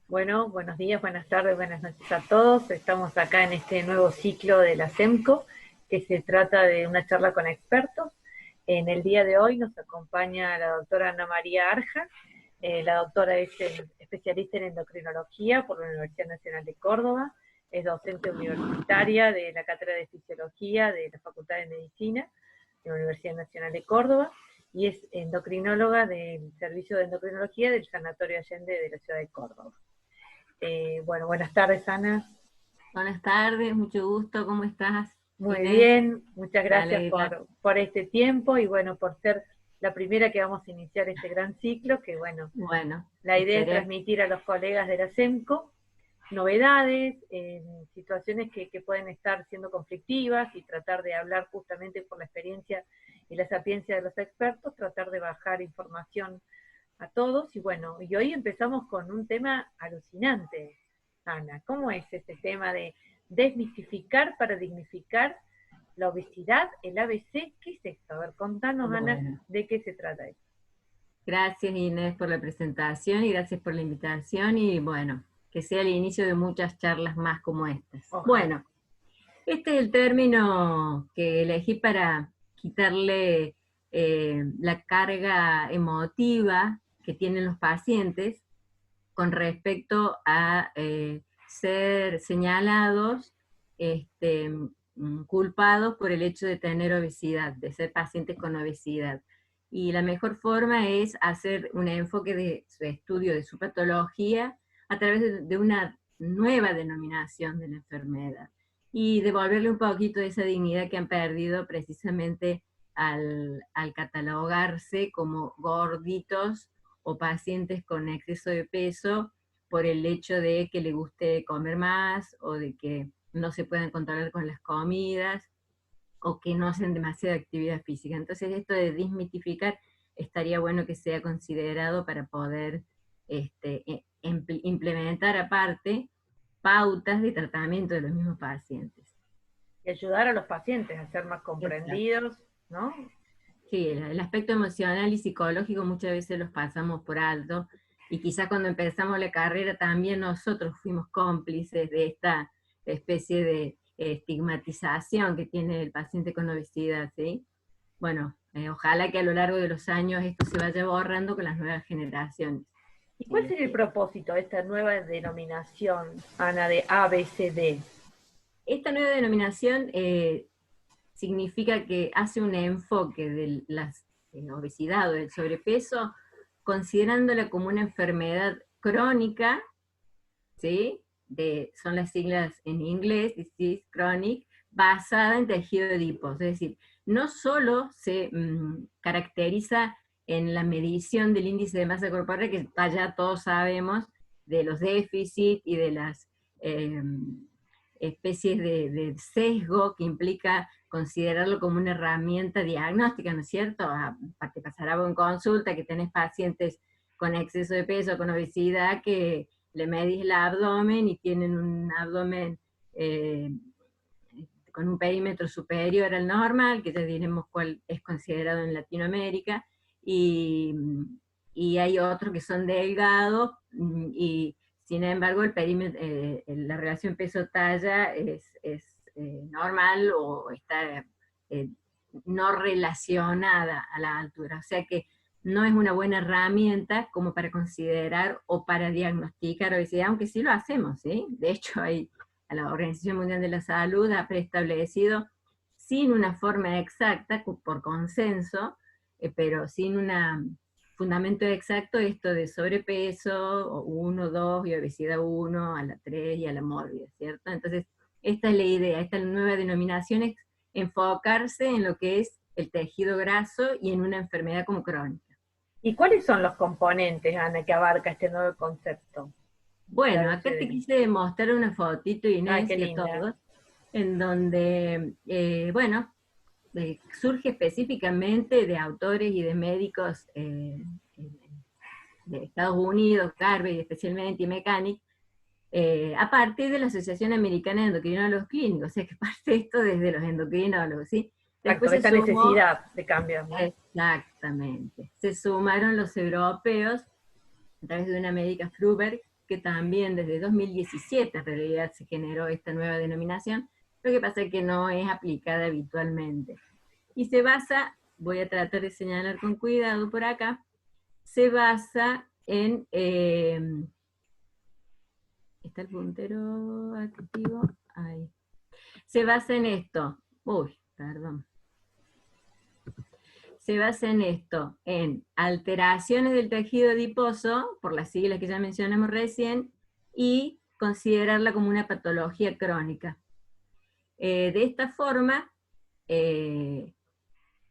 Bueno, buenos días, buenas tardes, buenas noches a todos. Estamos acá en este nuevo ciclo de la SEMCO, que se trata de una charla con expertos. En el día de hoy nos acompaña la doctora Ana María Arja. La doctora es especialista en endocrinología por la Universidad Nacional de Córdoba, es docente universitaria de la Cátedra de Fisiología de la Facultad de Medicina de la Universidad Nacional de Córdoba y es endocrinóloga del Servicio de Endocrinología del Sanatorio Allende de la ciudad de Córdoba. Bueno, buenas tardes, Ana. Buenas tardes, mucho gusto, ¿cómo estás, Muy Inés? bien, muchas Me gracias alegra. por este tiempo y bueno, por ser la primera que vamos a iniciar este gran ciclo, que bueno, Bueno, la idea es esperé. transmitir a los colegas de la SEMCO novedades, situaciones que pueden estar siendo conflictivas y tratar de hablar justamente por la experiencia y la sapiencia de los expertos, tratar de bajar información a todos. Y bueno, y hoy empezamos con un tema alucinante, Ana. ¿Cómo es este tema de desmistificar para dignificar la obesidad, el ABC? ¿Qué es esto? A ver, contanos, Ana, Bueno, de qué se trata esto. gracias Inés por la presentación y gracias por la invitación y bueno, que sea el inicio de muchas charlas más como estas. Ojalá. Bueno, este es el término que elegí para quitarle la carga emotiva que tienen los pacientes con respecto a ser señalados, culpados por el hecho de tener obesidad, de ser pacientes con obesidad. Y la mejor forma es hacer un enfoque de su estudio de su patología a través de una nueva denominación de la enfermedad y devolverle un poquito de esa dignidad que han perdido precisamente al catalogarse como gorditos o pacientes con exceso de peso por el hecho de que le guste comer más o de que no se puedan controlar con las comidas o que no hacen demasiada actividad física. Entonces esto de desmitificar estaría bueno que sea considerado para poder implementar aparte pautas de tratamiento de los mismos pacientes. Y ayudar a los pacientes a ser más Exacto. comprendidos, ¿no? Sí, el aspecto emocional y psicológico muchas veces los pasamos por alto y quizás cuando empezamos la carrera también nosotros fuimos cómplices de esta especie de estigmatización que tiene el paciente con obesidad, ¿sí? Bueno, ojalá que a lo largo de los años esto se vaya borrando con las nuevas generaciones. ¿Y cuál sería el Este, propósito de esta nueva denominación, Ana, de ABCD? esta nueva denominación significa que hace un enfoque de la obesidad o del sobrepeso, considerándola como una enfermedad crónica, ¿sí? Son las siglas en inglés, disease chronic, basada en tejido adiposo. Es decir, no solo se caracteriza en la medición del índice de masa corporal, que ya todos sabemos de los déficits y de las eh, especies de sesgo que implica considerarlo como una herramienta diagnóstica, ¿no es cierto? Te pasará en consulta que tenés pacientes con exceso de peso, con obesidad, que le medís el abdomen y tienen un abdomen eh, con un perímetro superior al normal, que ya diremos cuál es considerado en Latinoamérica, y, y hay otros que son delgados, y sin embargo el perímetro, la relación peso-talla es normal o está eh, no relacionada a la altura. O sea que no es una buena herramienta como para considerar o para diagnosticar obesidad, aunque sí lo hacemos, ¿sí? De hecho, a la Organización Mundial de la Salud ha preestablecido, sin una forma exacta, por consenso, pero sin un fundamento exacto, esto de sobrepeso, 1, 2, y obesidad 1, a la 3 y a la mórbida, ¿cierto? Entonces, esta es la idea, esta nueva denominación es enfocarse en lo que es el tejido graso y en una enfermedad como crónica. ¿Y cuáles son los componentes, Ana, que abarca este nuevo concepto de Bueno, acá te ABCD? quise mostrar una fotito, Ah, qué Inés, y a linda. todos, en donde, bueno, surge específicamente de autores y de médicos de Estados Unidos, Garvey especialmente, y Mechanic, a partir de la Asociación Americana de Endocrinólogos Clínicos, o sea que parte esto desde los endocrinólogos, ¿sí? Exacto, Después se esta sumó, necesidad de cambios, ¿no? exactamente, se sumaron los europeos a través de una médica Fruberg, que también desde 2017 en realidad se generó esta nueva denominación, lo que pasa es que no es aplicada habitualmente. Y se basa, voy a tratar de señalar con cuidado por acá, se basa en, ¿está el puntero activo? Ahí. Se basa en esto, perdón. Se basa en esto, en alteraciones del tejido adiposo, por las siglas que ya mencionamos recién, y considerarla como una patología crónica. De esta forma,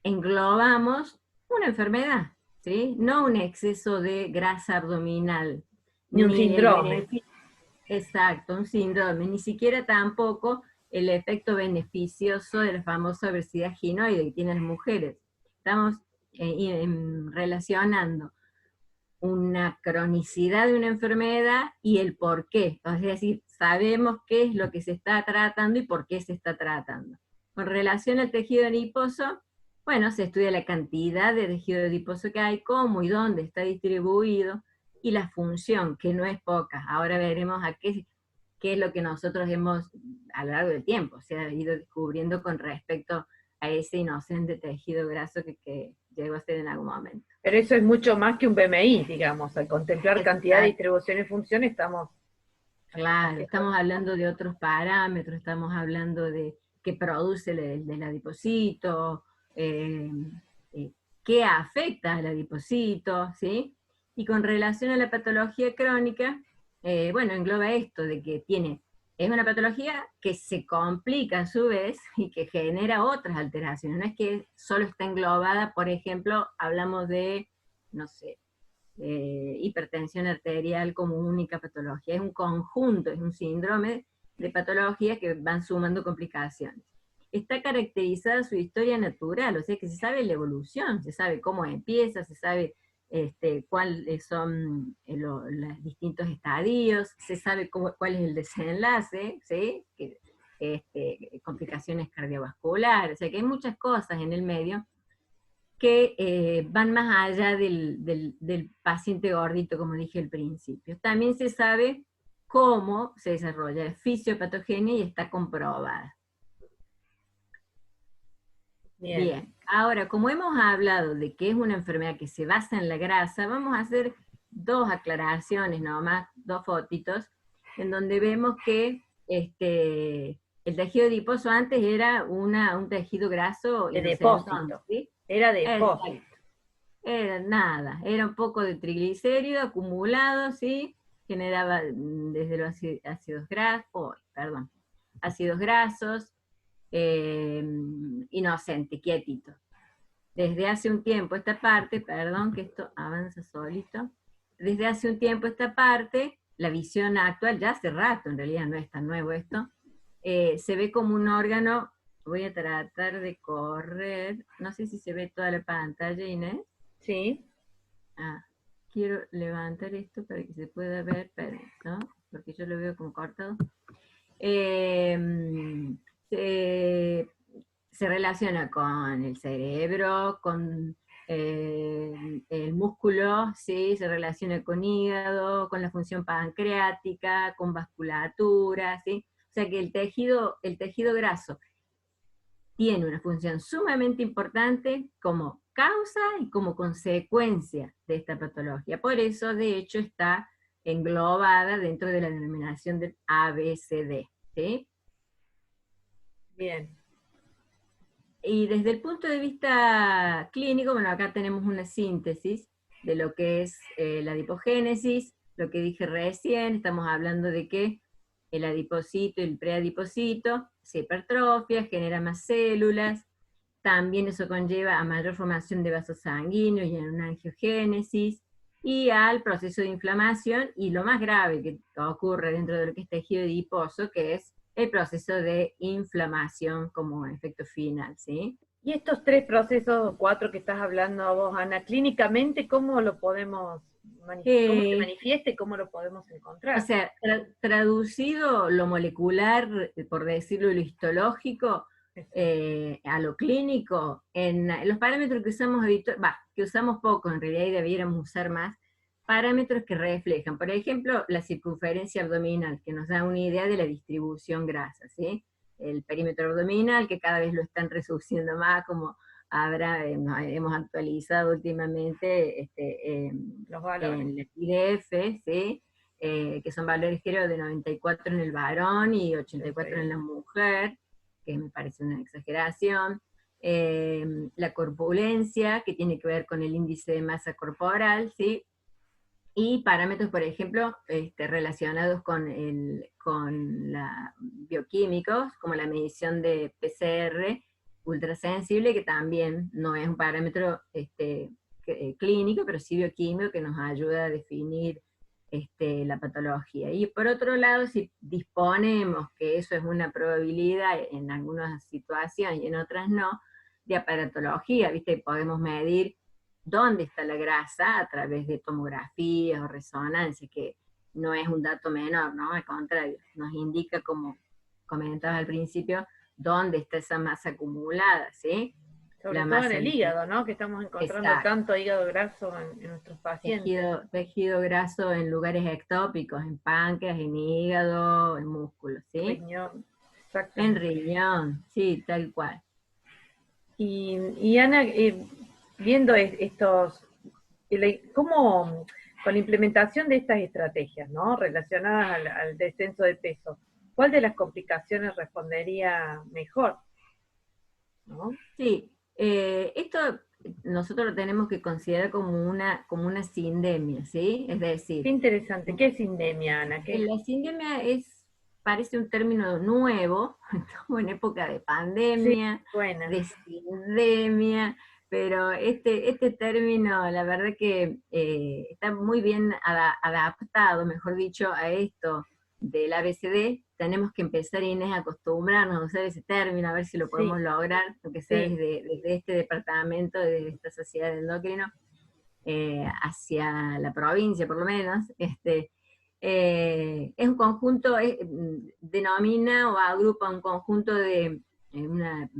englobamos una enfermedad, ¿sí? No un exceso de grasa abdominal, Ni un síndrome. Exacto, un síndrome, ni siquiera tampoco el efecto beneficioso de la famosa obesidad ginoide que tienen las mujeres. Estamos relacionando una cronicidad de una enfermedad y el por qué. Es decir, sabemos qué es lo que se está tratando y por qué se está tratando. Con relación al tejido adiposo, bueno, se estudia la cantidad de tejido adiposo que hay, cómo y dónde está distribuido, y la función, que no es poca. Ahora veremos a qué es lo que nosotros hemos, a lo largo del tiempo, se ha ido descubriendo con respecto a ese inocente tejido graso que llegó a ser en algún momento. Pero eso es mucho más que un BMI, digamos, al contemplar Exacto. cantidad, distribución y función estamos... Claro, estamos hablando de otros parámetros, estamos hablando de qué produce el adipocito, qué afecta al adipocito, ¿sí? Y con relación a la patología crónica, bueno, engloba esto de que es una patología que se complica a su vez y que genera otras alteraciones. No es que solo está englobada, por ejemplo, hablamos de, no sé, hipertensión arterial como única patología. Es un conjunto, es un síndrome de patologías que van sumando complicaciones. Está caracterizada su historia natural, o sea que se sabe la evolución, se sabe cómo empieza, se sabe cuáles son los distintos estadios, se sabe cuál es el desenlace, ¿sí? Complicaciones cardiovasculares, o sea que hay muchas cosas en el medio que van más allá del paciente gordito, como dije al principio. También se sabe cómo se desarrolla la fisiopatogenia y está comprobada. Bien, ahora, como hemos hablado de que es una enfermedad que se basa en la grasa, vamos a hacer dos aclaraciones nomás, dos fotitos, en donde vemos que el tejido adiposo antes era un tejido graso de depósito, ¿sí? Era depósito. Era nada, era un poco de triglicérido acumulado, ¿sí? Generaba desde los ácidos grasos, inocente, quietito. Desde hace un tiempo esta parte, perdón que esto avanza solito, desde hace un tiempo esta parte, la visión actual, ya hace rato, en realidad no es tan nuevo esto, se ve como un órgano. Voy a tratar de correr, no sé si se ve toda la pantalla, Inés. Sí. Quiero levantar esto para que se pueda ver, pero, ¿no? Porque yo lo veo como cortado. Se relaciona con el cerebro, con el músculo, ¿sí? Se relaciona con hígado, con la función pancreática, con vasculatura, ¿sí? O sea que el tejido graso tiene una función sumamente importante como causa y como consecuencia de esta patología. Por eso, de hecho, está englobada dentro de la denominación del ABCD, ¿sí? Bien. Y desde el punto de vista clínico, bueno, acá tenemos una síntesis de lo que es la adipogénesis, lo que dije recién, estamos hablando de que el adipocito y el preadipocito se hipertrofia, genera más células, también eso conlleva a mayor formación de vasos sanguíneos y en una angiogénesis, y al proceso de inflamación, y lo más grave que ocurre dentro de lo que es tejido adiposo, que es el proceso de inflamación como efecto final, ¿sí? Y estos tres procesos, cuatro que estás hablando vos, Ana, clínicamente, ¿cómo lo podemos, cómo se manifiesta y cómo lo podemos encontrar? O sea, traducido lo molecular, por decirlo, lo histológico, a lo clínico, en los parámetros que usamos que usamos poco, en realidad y debiéramos usar más, parámetros que reflejan, por ejemplo, la circunferencia abdominal, que nos da una idea de la distribución grasa, ¿sí? El perímetro abdominal, que cada vez lo están reduciendo más, como hemos actualizado últimamente Los valores. en el IDF, ¿sí? Que son valores creo de 94 en el varón y 84 en la mujer, que me parece una exageración. La corpulencia, que tiene que ver con el índice de masa corporal, ¿sí? Y parámetros, por ejemplo, relacionados con bioquímicos, como la medición de PCR ultrasensible, que también no es un parámetro clínico, pero sí bioquímico, que nos ayuda a definir la patología. Y por otro lado, si disponemos, que eso es una probabilidad en algunas situaciones y en otras no, de aparatología, ¿viste? Podemos medir dónde está la grasa a través de tomografías o resonancias, que no es un dato menor, ¿no? Al contrario, nos indica, como comentabas al principio, dónde está esa masa acumulada, ¿sí? Sobre La todo en masa el hígado, ¿no? Que estamos encontrando exacto. tanto hígado graso en nuestros pacientes. Tejido graso en lugares ectópicos, en páncreas, en hígado, en músculos, ¿sí? Riñón, En exactamente. riñón, sí, tal cual. Y Ana, viendo cómo con la implementación de estas estrategias, ¿no? Relacionadas al descenso de peso, ¿cuál de las complicaciones respondería mejor? ¿No? Sí, esto nosotros lo tenemos que considerar como una sindemia, ¿sí? Es Qué decir, interesante. ¿Qué es sindemia, Ana? la sindemia parece un término nuevo, estamos en época de Sí, pandemia, buena. de sindemia, pero este término, la verdad que está muy bien adaptado, mejor dicho, a esto del ABCD. Tenemos que empezar, Inés, a acostumbrarnos a usar ese término, a ver si lo podemos Sí, lograr, aunque sea sí. desde este departamento, desde esta sociedad de endocrino, hacia la provincia por lo menos. Es un conjunto, denomina o agrupa un conjunto de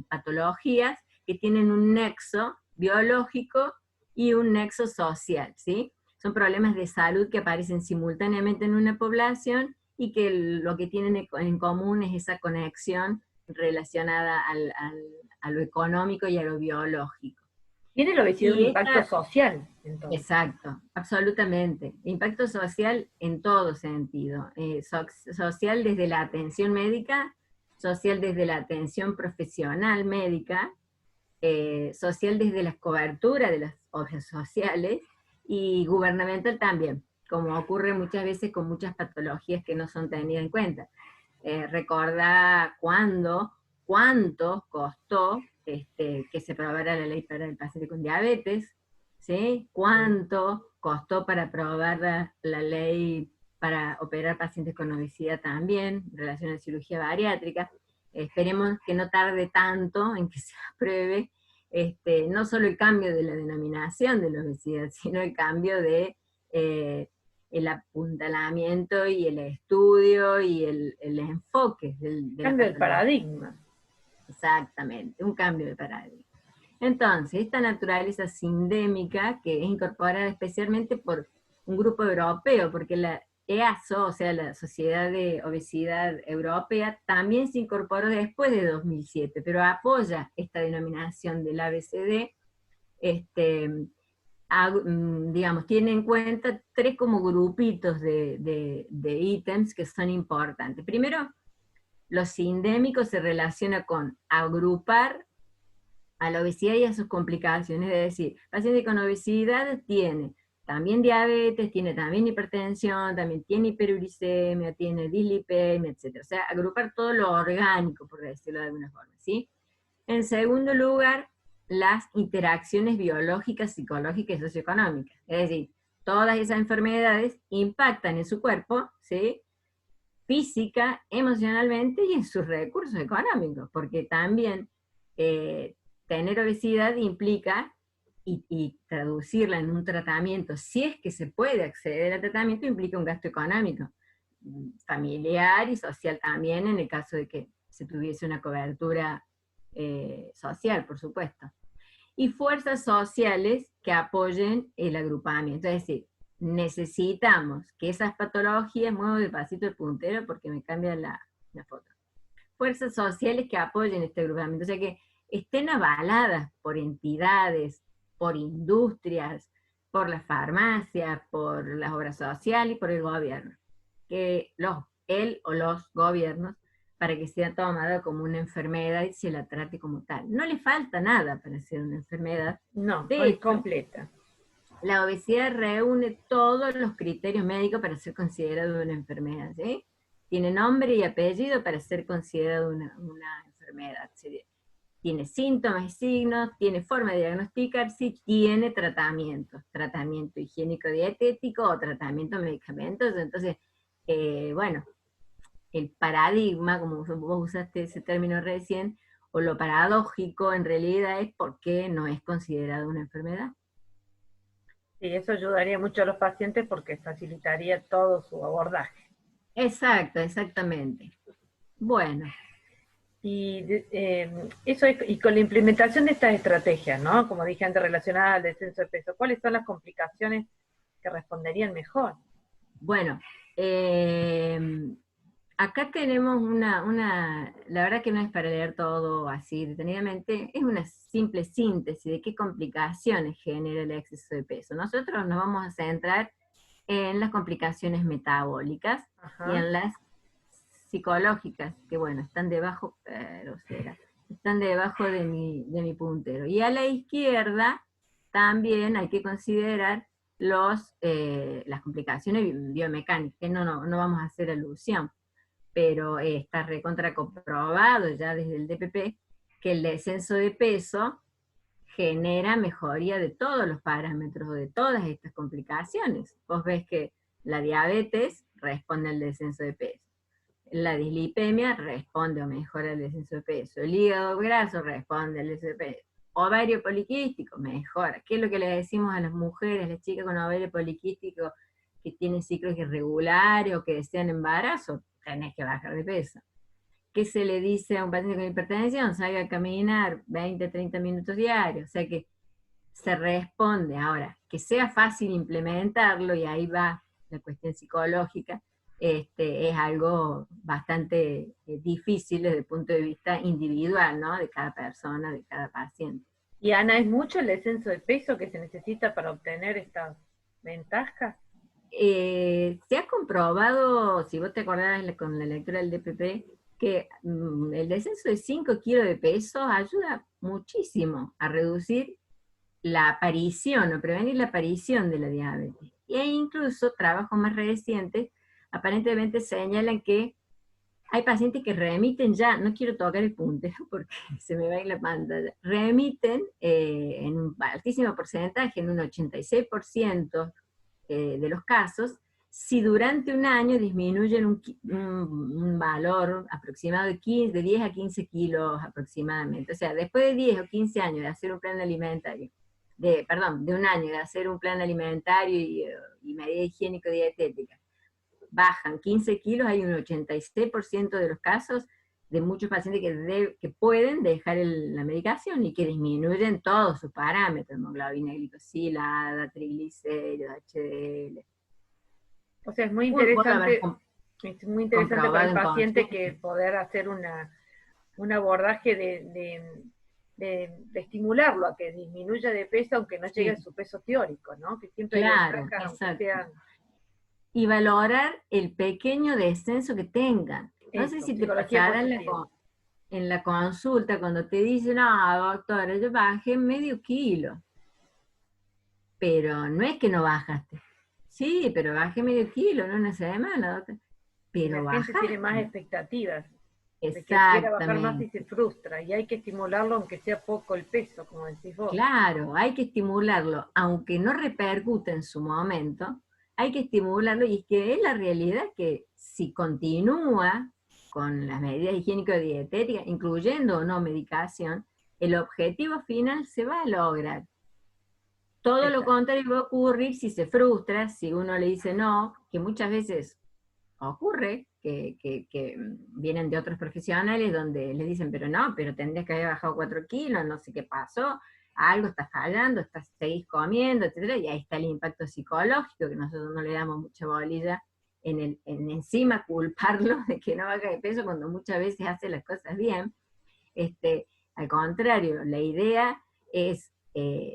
patologías que tienen un nexo biológico y un nexo social, ¿sí? Son problemas de salud que aparecen simultáneamente en una población y que lo que tienen en común es esa conexión relacionada a lo económico y a lo biológico. Tiene la obesidad un Y impacto esta, social, entonces. exacto, absolutamente. Impacto social en todo sentido. Social desde la atención médica, social desde la atención profesional médica, social desde las coberturas de las obras sociales y gubernamental también, como ocurre muchas veces con muchas patologías que no son tenidas en cuenta. Recordá cuánto costó que se aprobara la ley para el paciente con diabetes, ¿sí? ¿Cuánto costó para aprobar la ley para operar pacientes con obesidad también, en relación a la cirugía bariátrica? Esperemos que no tarde tanto en que se apruebe no solo el cambio de la denominación de la obesidad, sino el cambio de el apuntalamiento y el estudio y el enfoque de la Cambio del patología. paradigma. Exactamente, un cambio de paradigma. Entonces, esta naturaleza sindémica, que es incorporada especialmente por un grupo europeo, porque la EASO, o sea, la Sociedad de Obesidad Europea, también se incorporó después de 2007, pero apoya esta denominación del ABCD, digamos, tiene en cuenta tres como grupitos de ítems que son importantes. Primero, los sindémicos se relaciona con agrupar a la obesidad y a sus complicaciones, es decir, paciente con obesidad tiene también diabetes, tiene también hipertensión, también tiene hiperuricemia, tiene dislipemia, etc. O sea, agrupar todo lo orgánico, por decirlo de alguna forma, ¿sí? En segundo lugar, las interacciones biológicas, psicológicas y socioeconómicas. Es decir, todas esas enfermedades impactan en su cuerpo, ¿sí? Física, emocionalmente y en sus recursos económicos, porque también tener obesidad implica y traducirla en un tratamiento, si es que se puede acceder al tratamiento, implica un gasto económico, familiar y social también, en el caso de que se tuviese una cobertura social, por supuesto. Y fuerzas sociales que apoyen el agrupamiento, es decir, necesitamos que esas patologías, muevo de pasito el puntero porque me cambia la foto, fuerzas sociales que apoyen este agrupamiento, o sea que estén avaladas por entidades, por industrias, por las farmacias, por las obras sociales y por el gobierno, que él o los gobiernos, para que sea tomada como una enfermedad y se la trate como tal. No le falta nada para ser una enfermedad. No, De es hecho, completa. la obesidad reúne todos los criterios médicos para ser considerado una enfermedad, ¿sí? Tiene nombre y apellido para ser considerado una enfermedad. ¿Sí? Tiene síntomas y signos, tiene forma de diagnosticar, sí, tiene tratamiento higiénico dietético o tratamiento medicamentos. Entonces, bueno, el paradigma, como vos usaste ese término recién, o lo paradójico en realidad es por qué no es considerado una enfermedad. Y eso ayudaría mucho a los pacientes porque facilitaría todo su abordaje. Exacto, exactamente. Bueno, Y eso es, y con la implementación de estas estrategias, ¿no? Como dije antes, relacionadas al descenso de peso, ¿cuáles son las complicaciones que responderían mejor? bueno, eh, acá tenemos la verdad que no es para leer todo así detenidamente, es una simple síntesis de qué complicaciones genera el exceso de peso. Nosotros nos vamos a centrar en las complicaciones metabólicas y Ajá. en las psicológicas, que bueno, están debajo, están debajo de mi puntero. Y a la izquierda también hay que considerar las complicaciones biomecánicas, que no vamos a hacer alusión, pero está recontra comprobado ya desde el DPP que el descenso de peso genera mejoría de todos los parámetros, de todas estas complicaciones. Vos ves que la diabetes responde al descenso de peso, la dislipemia responde o mejora el descenso de peso, el hígado graso responde al descenso de peso, ovario poliquístico mejora. ¿Qué es lo que le decimos a las mujeres, las chicas con ovario poliquístico que tienen ciclos irregulares o que desean embarazo? Tenés que bajar de peso. ¿Qué se le dice a un paciente con hipertensión? Salga a caminar 20, 30 minutos diarios. O sea que se responde. Ahora, que sea fácil implementarlo, y ahí va la cuestión psicológica, es algo bastante difícil desde el punto de vista individual, ¿no? De cada persona, de cada paciente. Y Ana, ¿es mucho el descenso de peso que se necesita para obtener estas ventajas? Se ha comprobado, si vos te acordás con la lectura del DPP, que el descenso de 5 kilos de peso ayuda muchísimo a reducir la aparición o prevenir la aparición de la diabetes. E incluso trabajos más recientes aparentemente señalan que hay pacientes que remiten ya, no quiero tocar el puntero porque se me va a ir la pantalla, remiten en un altísimo porcentaje, en un 86% de los casos, si durante un año disminuyen un valor aproximado de 10 a 15 kilos aproximadamente. O sea, después de 10 o 15 años de hacer un plan alimentario, de un año de hacer un plan alimentario y medida higiénico-dietética, bajan 15 kilos, hay un 86% de los casos de muchos pacientes que pueden dejar la medicación y que disminuyen todos sus parámetros, hemoglobina glicosilada, triglicéridos, HDL. O sea, Vos lo habrás es muy interesante para comprobado el en paciente consulta. que poder hacer un abordaje de estimularlo a que disminuya de peso aunque no llegue a Sí, su peso teórico, ¿no? Que siempre hay claro, ventajas aunque exacto. sean Y valorar el pequeño descenso que tengan. No sé eso, si te psicología pasará positiva. en la consulta cuando te dicen, no, doctora, yo bajé medio kilo, pero no es que no bajaste. Sí, pero bajé medio kilo, no una semana, doctora. Y la Pero gente tiene más bajaste. expectativas de que quiera bajar más y Exactamente. se frustra. Y hay que estimularlo aunque sea poco el peso, como decís vos. Claro, hay que estimularlo, aunque no repercute en su momento, hay que estimularlo, y es que es la realidad que si continúa con las medidas higiénico-dietéticas, incluyendo o no medicación, el objetivo final se va a lograr. Todo lo Exacto. contrario va a ocurrir si se frustra, si uno le dice no, que muchas veces ocurre, que vienen de otros profesionales donde les dicen, pero no, pero tendrías que haber bajado 4 kilos, no sé qué pasó, algo está fallando, seguís comiendo, etcétera, y ahí está el impacto psicológico, que nosotros no le damos mucha bolilla, en encima culparlo de que no baja de peso cuando muchas veces hace las cosas bien. Al contrario, la idea es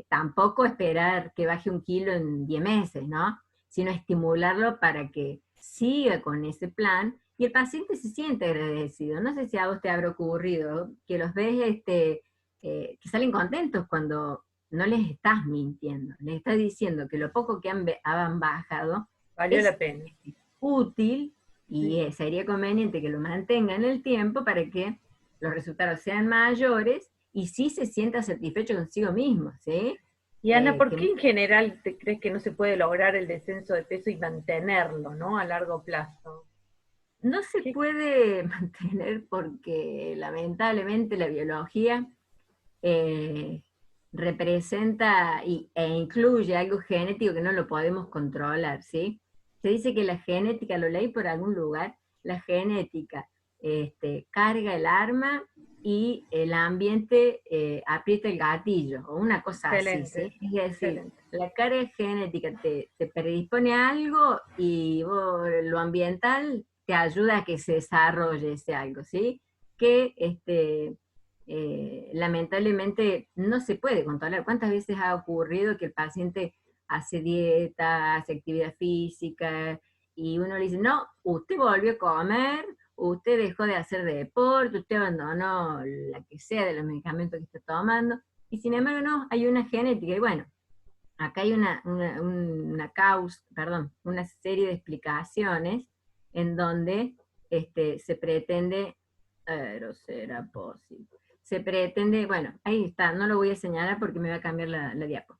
tampoco esperar que baje 1 kilo en 10 meses, ¿no? Sino estimularlo para que siga con ese plan y el paciente se siente agradecido. No sé si a vos te habrá ocurrido que los ves que salen contentos cuando no les estás mintiendo, les estás diciendo que lo poco que han bajado Valió es la pena. útil y Sí. sería conveniente que lo mantenga en el tiempo para que los resultados sean mayores y sí se sienta satisfecho consigo mismo, ¿sí? Y Ana, ¿por qué Que en general te crees que no se puede lograr el descenso de peso y mantenerlo, ¿no? A largo plazo. no se ¿Qué? puede mantener porque lamentablemente la biología eh, representa e incluye algo genético que no lo podemos controlar, ¿sí? Se dice que la genética, lo leí por algún lugar, la genética carga el arma y el ambiente aprieta el gatillo, o una cosa así, ¿sí? Excelente, Es decir, excelente. la carga genética te predispone a algo y lo ambiental te ayuda a que se desarrolle ese algo, ¿sí? Que lamentablemente no se puede controlar. ¿Cuántas veces ha ocurrido que el paciente hace dieta, hace actividad física, y uno le dice, no, usted volvió a comer, usted dejó de hacer deporte, usted abandonó la que sea de los medicamentos que está tomando, y sin embargo no, hay una genética, y bueno, acá hay una serie de explicaciones en donde se pretende, pero será posible, se pretende, bueno, ahí está, no lo voy a señalar porque me va a cambiar la diapo.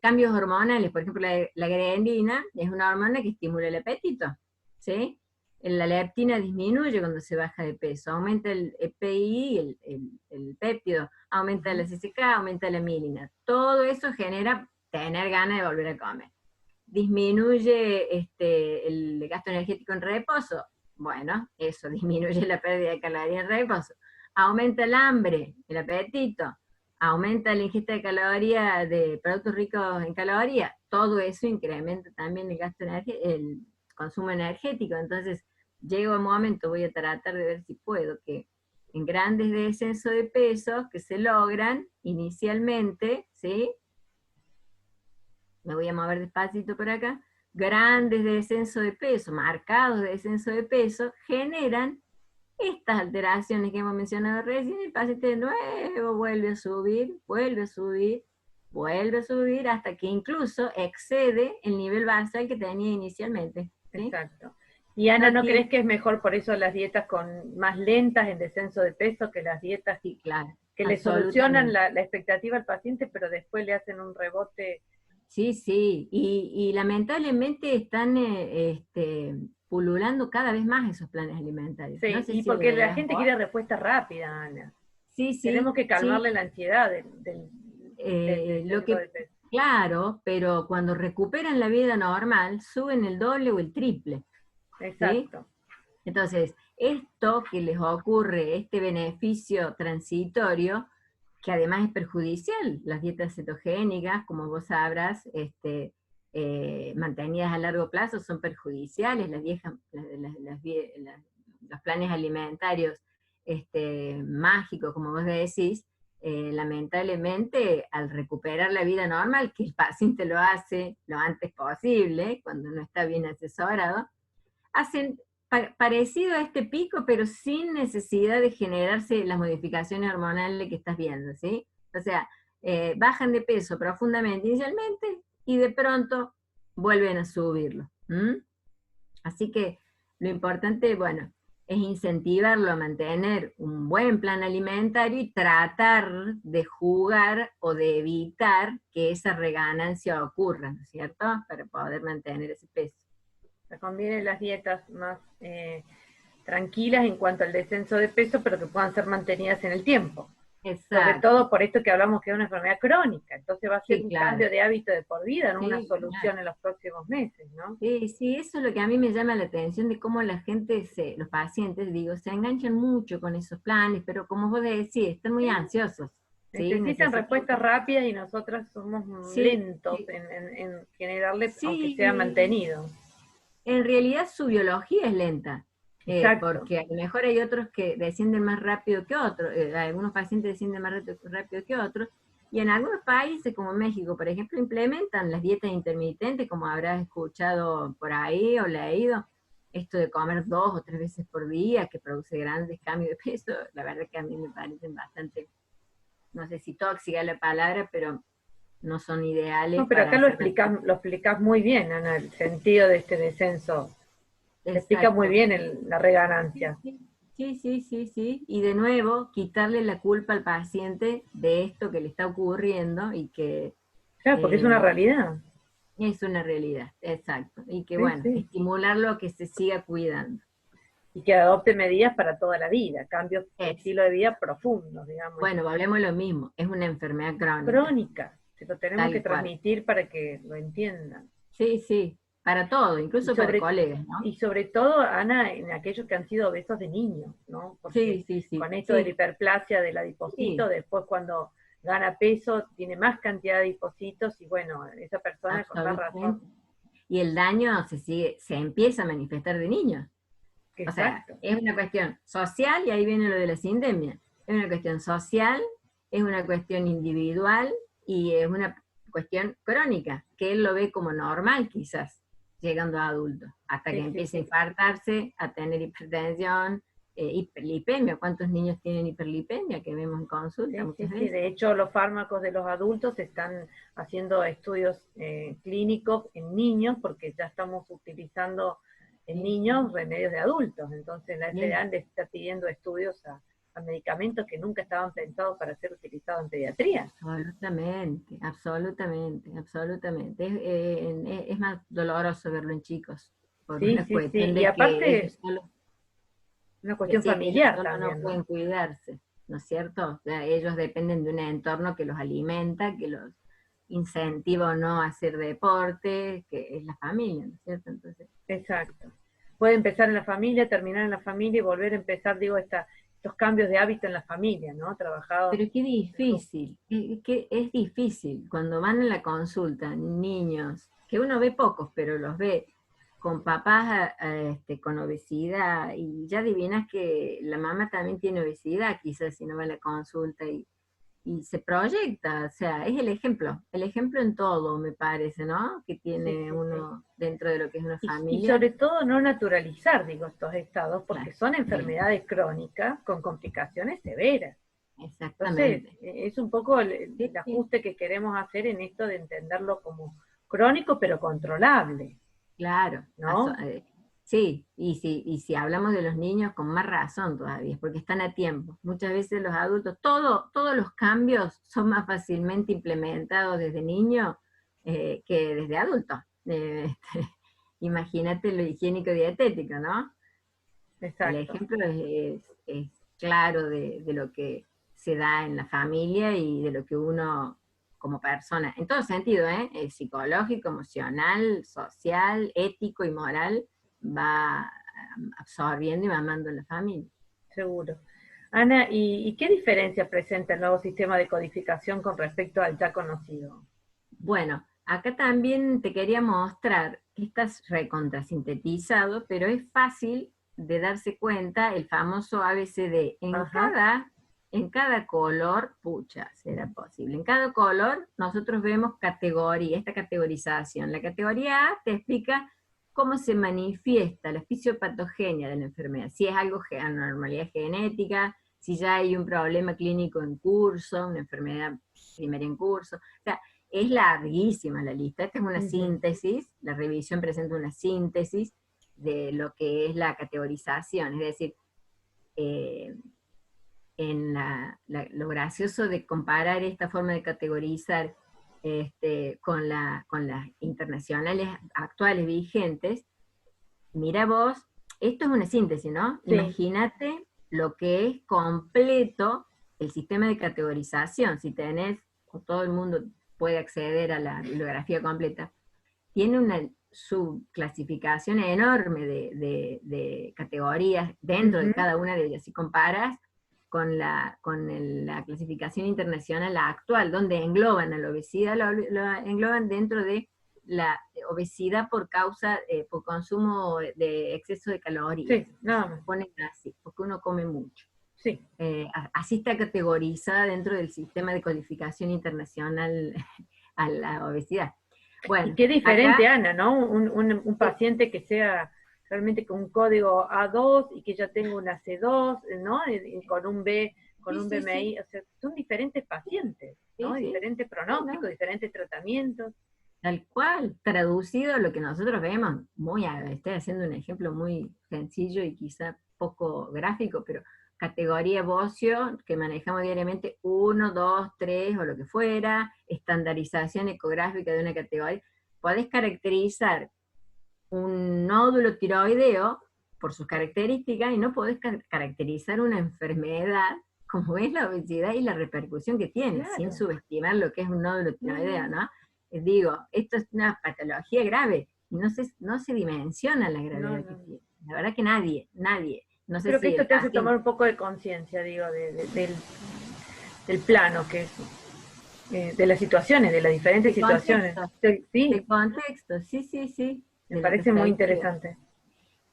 Cambios hormonales, por ejemplo, la grelina es una hormona que estimula el apetito, ¿sí? La leptina disminuye cuando se baja de peso, aumenta el EPI, el péptido, aumenta la CCK, aumenta la milina. Todo eso genera tener ganas de volver a comer. Disminuye el gasto energético en reposo. Bueno, eso disminuye la pérdida de calorías en reposo. Aumenta el hambre, el apetito. Aumenta la ingesta de calorías de productos ricos en calorías. Todo eso incrementa también el consumo energético. Entonces, llega un momento, voy a tratar de ver si puedo, que en grandes descensos de peso que se logran inicialmente, ¿sí? Me voy a mover despacito por acá, grandes descensos de peso, marcados descensos de peso, generan estas alteraciones que hemos mencionado recién. El paciente de nuevo vuelve a subir, vuelve a subir, vuelve a subir, hasta que incluso excede el nivel basal que tenía inicialmente, ¿sí? Exacto. Y Ana, No ¿no crees tiene, que es mejor por eso las dietas con más lentas en descenso de peso que las dietas sí, claro, que le solucionan absolutamente. la expectativa al paciente, pero después le hacen un rebote? Sí, sí, y lamentablemente están pululando cada vez más esos planes alimentarios. No Sí, sé y si lo porque la veías gente vos. quiere respuesta rápida, Ana. Sí, Tenemos sí, que sí. calmarle la ansiedad del Lo descenso que, de peso. claro, pero cuando recuperan la vida normal, suben el doble o el triple, ¿sí? Exacto. Entonces, esto que les ocurre, este beneficio transitorio, que además es perjudicial, las dietas cetogénicas, como vos sabrás, mantenidas a largo plazo son perjudiciales, los planes alimentarios mágicos, como vos decís, lamentablemente al recuperar la vida normal, que el paciente lo hace lo antes posible, cuando no está bien asesorado, hacen parecido a este pico, pero sin necesidad de generarse las modificaciones hormonales que estás viendo, ¿sí? O sea, bajan de peso profundamente inicialmente y de pronto vuelven a subirlo. Así que lo importante, bueno, es incentivarlo a mantener un buen plan alimentario y tratar de jugar o de evitar que esa reganancia ocurra, ¿no es cierto? Para poder mantener ese peso. Me convienen las dietas más tranquilas en cuanto al descenso de peso, pero que puedan ser mantenidas en el tiempo. Sobre Exacto. todo por esto que hablamos que es una enfermedad crónica, entonces va a ser Sí, un claro. cambio de hábito de por vida, no una Sí, claro. solución en los próximos meses, ¿no? Sí, sí, eso es lo que a mí me llama la atención de cómo la gente, los pacientes, digo, se enganchan mucho con esos planes, pero como vos decís, están muy Sí, ansiosos. ¿sí? Necesitan respuestas rápidas y nosotras somos Sí, lentos en generarle, aunque sea sí, mantenido. en realidad su biología es lenta, Exacto. porque a lo mejor hay otros que descienden más rápido que otros, algunos pacientes descienden más rápido que otros, y en algunos países como México, por ejemplo, implementan las dietas intermitentes, como habrás escuchado por ahí o leído, esto de comer 2 o 3 veces por día, que produce grandes cambios de peso. La verdad que a mí me parecen bastante, no sé si tóxica la palabra, pero no son ideales No, pero para acá hacer. lo explicás muy bien, Ana, el sentido de este descenso. Se explica muy Exacto. bien la Sí, reganancia. sí, sí, sí, sí, sí. Y de nuevo, quitarle la culpa al paciente de esto que le está ocurriendo y que Claro, porque es una eh, realidad. es una realidad, exacto. Y que Sí, bueno, sí. estimularlo a que se siga cuidando. Y que adopte medidas para toda la vida, cambios de Es, estilo de vida profundos, digamos, bueno, hablemos lo mismo, es una enfermedad crónica, crónica. Se lo tenemos que tal cual. transmitir para que lo entiendan. Sí, sí, para todo, Y incluso para sobre, colegas, ¿no? y sobre todo, Ana, en aquellos que han sido obesos de niños, ¿no? Porque Sí, sí, sí, con esto de la sí, hiperplasia del adipocito, sí, después cuando gana peso tiene más cantidad de adipocitos y bueno, esa persona con más razón. absolutamente. Y el daño se empieza a manifestar de niños. O sea, Exacto. es una cuestión social, y ahí viene lo de la sindemia. Es una cuestión social, es una cuestión individual y es una cuestión crónica, que él lo ve como normal quizás, llegando a adulto, hasta que Sí, sí, empiece a sí. infartarse, a tener hipertensión, hiperlipemia. ¿Cuántos niños tienen hiperlipemia que vemos en consulta Sí, muchas sí, sí. veces? De hecho, los fármacos de los adultos están haciendo estudios clínicos en niños porque ya estamos utilizando en Sí, niños remedios de adultos. Entonces, la sí, FDA le está pidiendo estudios a medicamentos que nunca estaban pensados para ser utilizados en pediatría. absolutamente, absolutamente, absolutamente. Es más doloroso verlo en chicos, por Sí, una sí, sí. cuestión Y de que aparte, ellos solo, una cuestión decía que ellos familiar solo no también, pueden ¿no? cuidarse, ¿no es cierto? O sea, ellos dependen de un entorno que los alimenta, que los incentiva o no a hacer deporte, que es la familia, ¿no es cierto? Entonces, Exacto. Puede empezar en la familia, terminar en la familia y volver a empezar, digo, estos cambios de hábito en la familia, ¿no? Trabajados pero qué en grupo. difícil, que es difícil cuando van a la consulta niños, que uno ve pocos, pero los ve con papás con obesidad, y ya adivinas que la mamá también tiene obesidad, quizás si no va a la consulta, y se proyecta, o sea, es el ejemplo en todo, me parece, ¿no? Que Sí, tiene sí, sí. uno dentro de lo que es una Y familia. sobre todo no naturalizar, digo, estos estados, porque Claro, son bien, enfermedades crónicas con complicaciones severas. Entonces, exactamente. es un poco Sí, el sí. ajuste que queremos hacer en esto de entenderlo como crónico pero controlable, Claro, ¿no? sí, y si hablamos de los niños, con más razón todavía, porque están a tiempo. Muchas veces los adultos, todos los cambios son más fácilmente implementados desde niño que desde adulto. Imagínate lo higiénico dietético, ¿no? El Exacto. ejemplo es claro de lo que se da en la familia y de lo que uno como persona, en todo sentido, psicológico, emocional, social, ético y moral, va absorbiendo y mamando en la familia. Seguro. Ana, ¿y qué diferencia presenta el nuevo sistema de codificación con respecto al ya conocido? Bueno, acá también te quería mostrar que estás recontrasintetizado, pero es fácil de darse cuenta el famoso ABCD. Ajá, En cada color, pucha, será posible. En cada color nosotros vemos categoría, esta categorización. La categoría A te explica cómo se manifiesta la fisiopatogenia de la enfermedad, si es algo anormalidad genética, si ya hay un problema clínico en curso, una enfermedad primaria en curso. O sea, es larguísima la lista. Esta es una ujú, síntesis, la revisión presenta una síntesis de lo que es la categorización, es decir, eh, lo gracioso de comparar esta forma de categorizar con las internacionales actuales vigentes, mira vos, esto es una síntesis, ¿no? sí, Imagínate lo que es completo el sistema de categorización. Si tenés, o todo el mundo puede acceder a la bibliografía completa, tiene una subclasificación enorme de categorías dentro de ujú, cada una de ellas. Si comparas la clasificación internacional actual, donde engloban a la obesidad, lo engloban dentro de la obesidad por causa, por consumo de exceso de calorías. Sí, nada más. Ponen así, porque uno come mucho. Sí. Así está categorizada dentro del sistema de codificación internacional a la obesidad. Bueno, y qué diferente, acá, Ana, ¿no? Un paciente que sea realmente con un código A2 y que ya tenga una C2, ¿no? Con un B, con un BMI, o sea, son diferentes pacientes, ¿no? Diferentes pronósticos, diferentes tratamientos. Tal cual, traducido a lo que nosotros vemos, estoy haciendo un ejemplo muy sencillo y quizá poco gráfico, pero categoría bocio que manejamos diariamente, 1, 2, 3 o lo que fuera, estandarización ecográfica de una categoría, podés caracterizar un nódulo tiroideo por sus características y no podés caracterizar una enfermedad como es la obesidad y la repercusión que tiene, claro, sin subestimar lo que es un nódulo tiroideo, ¿no? Digo, esto es una patología grave, y no se dimensiona la gravedad que tiene. La verdad que nadie. No sé. Creo si que esto te hace tomar un poco de conciencia, digo, del plano que es, de las situaciones, de las diferentes situaciones. Del contexto, sí. Me parece muy interesante.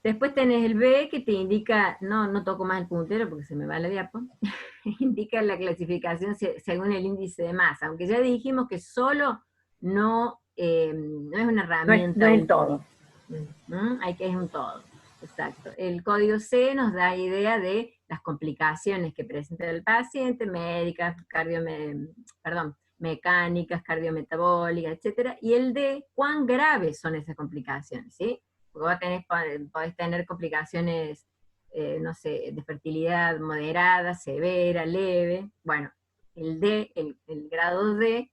Después tenés el B, que te indica, no toco más el puntero porque se me va la diapo, indica la clasificación según el índice de masa, aunque ya dijimos que solo no es una herramienta. No es el todo. Hay que es un todo, exacto. El código C nos da idea de las complicaciones que presenta el paciente, médicas, mecánicas, cardiometabólicas, etcétera, y el D, cuán graves son esas complicaciones, ¿sí? Porque podés tener complicaciones, no sé, de fertilidad moderada, severa, leve. Bueno, el D, el grado D,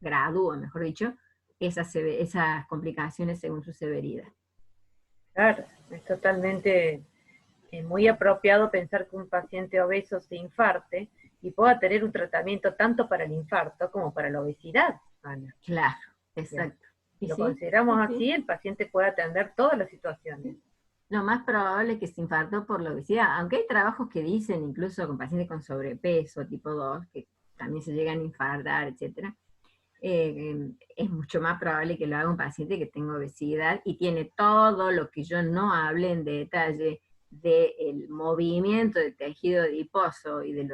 gradúa, mejor dicho, esas complicaciones según su severidad. Claro, es totalmente muy apropiado pensar que un paciente obeso se infarte y pueda tener un tratamiento tanto para el infarto como para la obesidad, Ana. Claro, exacto. Si lo consideramos así, el paciente puede atender todas las situaciones. Lo más probable es que se infartó por la obesidad, aunque hay trabajos que dicen, incluso con pacientes con sobrepeso, tipo 2, que también se llegan a infartar, etcétera. Es mucho más probable que lo haga un paciente que tenga obesidad y tiene todo lo que yo no hablé en detalle del movimiento del tejido adiposo y de